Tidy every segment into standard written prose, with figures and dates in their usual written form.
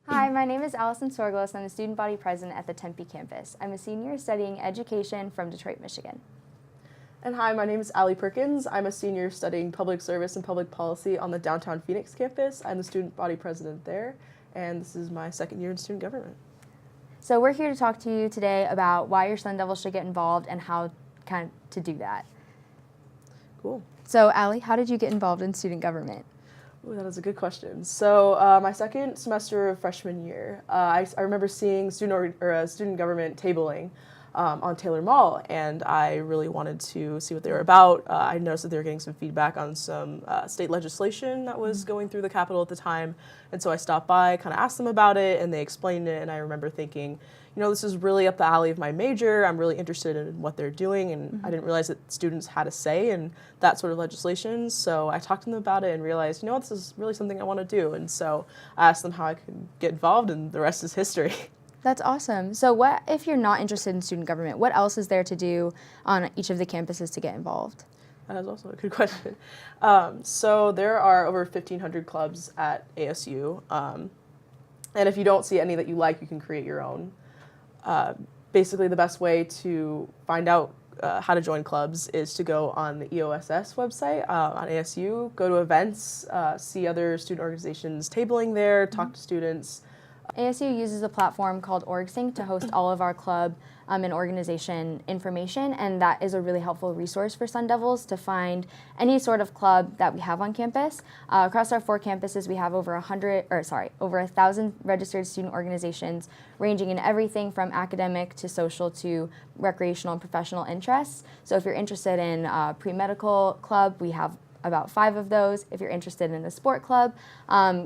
Hi, my name is Allison Sorgoloos, and I'm the student body president at the Tempe campus. I'm a senior studying education from Detroit, Michigan. And hi, my name is Perkins. I'm a senior studying public service and public policy on the downtown Phoenix campus. I'm the student body president there, and this is my second year in student government. So we're here to talk to you today about why your Sun Devils should get involved and how to do that. Cool. So Allie, how did you get involved in student government? Ooh, that is a good question. So my second semester of freshman year, I remember seeing student government tabling on Taylor Mall, and I really wanted to see what they were about. I noticed that they were getting some feedback on some state legislation that was going through the Capitol at the time, and so I stopped by, kind of asked them about it, and they explained it, and I remember thinking, you know, this is really up the alley of my major. I'm really interested in what they're doing, and I didn't realize that students had a say in that sort of legislation, so I talked to them about it and realized, you know, this is really something I want to do, and so I asked them how I could get involved, and the rest is history. That's awesome. So what if you're not interested in student government? What else is there to do on each of the campuses to get involved? That is also a good question. So there are over 1,500 clubs at ASU, and if you don't see any that you like, you can create your own. Basically, the best way to find out how to join clubs is to go on the EOSS website on ASU, go to events, see other student organizations tabling there, talk to students. ASU uses a platform called OrgSync to host all of our club and organization information, and that is a really helpful resource for Sun Devils to find any sort of club that we have on campus. Across our 4 campuses, we have over 1,000 registered student organizations, ranging in everything from academic to social to recreational and professional interests. So if you're interested in a pre-medical club, we have about 5 of those. If you're interested in a sport club,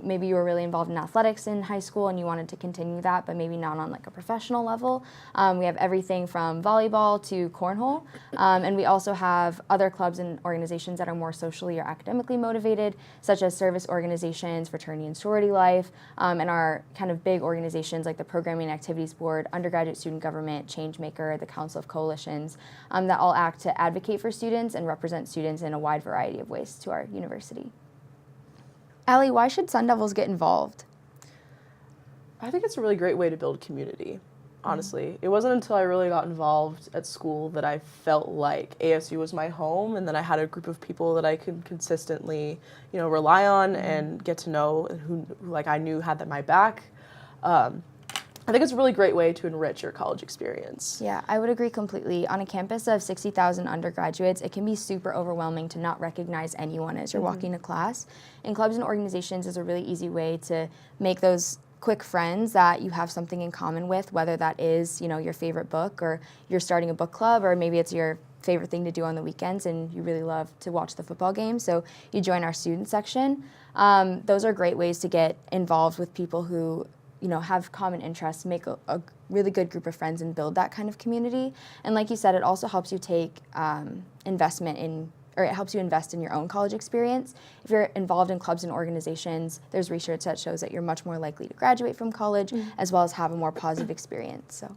maybe you were really involved in athletics in high school and you wanted to continue that, but maybe not on like a professional level. We have everything from volleyball to cornhole, and we also have other clubs and organizations that are more socially or academically motivated, such as service organizations, fraternity and sorority life, and our kind of big organizations like the Programming and Activities Board, Undergraduate Student Government, Changemaker, the Council of Coalitions, that all act to advocate for students and represent students in a wide variety of ways to our university. Allie, why should Sun Devils get involved? I think it's a really great way to build community, honestly. It wasn't until I really got involved at school that I felt like ASU was my home, and then I had a group of people that I could consistently, you know, rely on and get to know, and who like I knew had my back. I think it's a really great way to enrich your college experience. Yeah, I would agree completely. On a campus of 60,000 undergraduates, it can be super overwhelming to not recognize anyone as you're walking to class. And clubs and organizations is a really easy way to make those quick friends that you have something in common with, whether that is, you know, your favorite book, or you're starting a book club, or maybe it's your favorite thing to do on the weekends and you really love to watch the football game, so you join our student section. Those are great ways to get involved with people who, you know, have common interests, make a really good group of friends and build that kind of community. And like you said, it also helps you take it helps you invest in your own college experience. If you're involved in clubs and organizations, there's research that shows that you're much more likely to graduate from college as well as have a more positive experience. So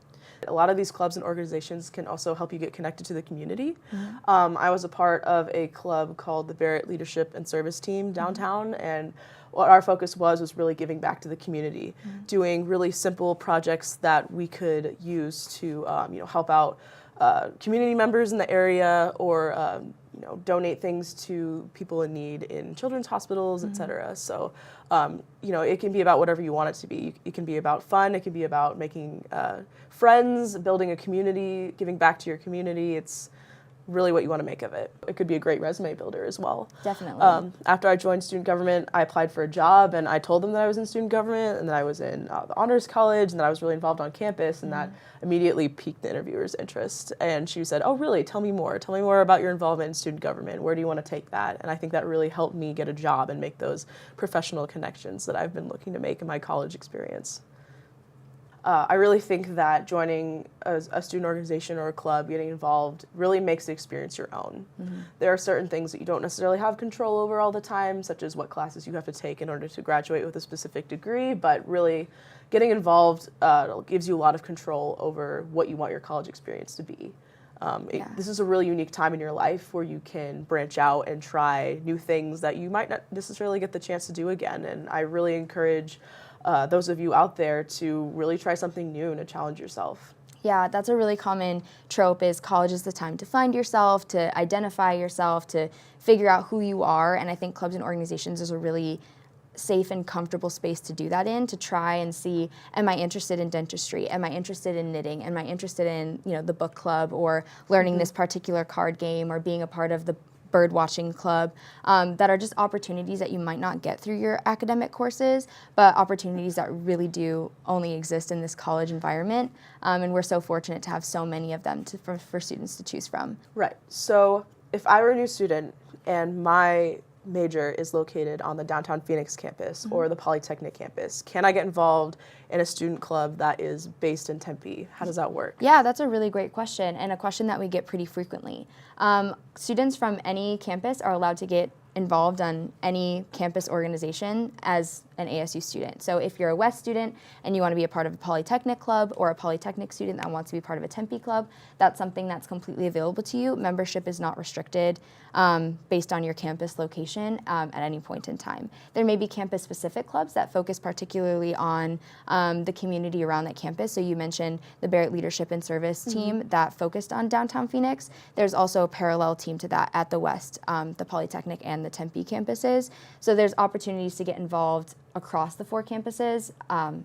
a lot of these clubs and organizations can also help you get connected to the community. I was a part of a club called the Barrett Leadership and Service Team downtown, and what our focus was really giving back to the community, doing really simple projects that we could use to you know, help out community members in the area, or you know, donate things to people in need in children's hospitals, etc. So you know, it can be about whatever you want it to be. It can be about fun, it can be about making friends, building a community, giving back to your community. It's really what you want to make of it. It could be a great resume builder as well. Definitely. After I joined student government, I applied for a job, and I told them that I was in student government and that I was in the honors college and that I was really involved on campus, and that immediately piqued the interviewer's interest. And she said, "Oh, really? Tell me more. Tell me more about your involvement in student government. Where do you want to take that?" And I think that really helped me get a job and make those professional connections that I've been looking to make in my college experience. I really think that joining a student organization or a club, getting involved, really makes the experience your own. There are certain things that you don't necessarily have control over all the time, such as what classes you have to take in order to graduate with a specific degree, but really getting involved gives you a lot of control over what you want your college experience to be. This is a really unique time in your life where you can branch out and try new things that you might not necessarily get the chance to do again, and I really encourage those of you out there to really try something new and to challenge yourself? Yeah, that's a really common trope is college is the time to find yourself, to identify yourself, to figure out who you are. And I think clubs and organizations is a really safe and comfortable space to do that in, to try and see, am I interested in dentistry? Am I interested in knitting? Am I interested in, the book club or learning this particular card game or being a part of the bird watching club, that are just opportunities that you might not get through your academic courses, but opportunities that really do only exist in this college environment. And we're so fortunate to have so many of them for students to choose from. Right. So if I were a new student and my major is located on the downtown Phoenix campus or the Polytechnic campus, can I get involved in a student club that is based in Tempe? How does that work? Yeah, that's a really great question, and a question that we get pretty frequently. Students from any campus are allowed to get involved on any campus organization as an ASU student. So if you're a West student and you want to be a part of a Polytechnic club, or a Polytechnic student that wants to be part of a Tempe club, that's something that's completely available to you. Membership is not restricted based on your campus location at any point in time. There may be campus-specific clubs that focus particularly on the community around that campus. So you mentioned the Barrett Leadership and Service team that focused on downtown Phoenix. There's also a parallel team to that at the West, the Polytechnic and the Tempe campuses. So there's opportunities to get involved across the 4 campuses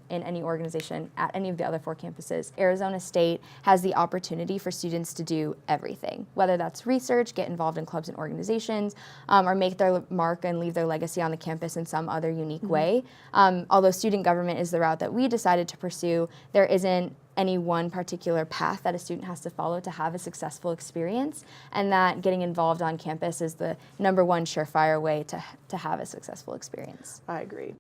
in any organization at any of the other 4 campuses. Arizona State has the opportunity for students to do everything, whether that's research, get involved in clubs and organizations, or make their mark and leave their legacy on the campus in some other unique way. Although student government is the route that we decided to pursue, there isn't any one particular path that a student has to follow to have a successful experience, and that getting involved on campus is the #1 surefire way to have a successful experience. I agree.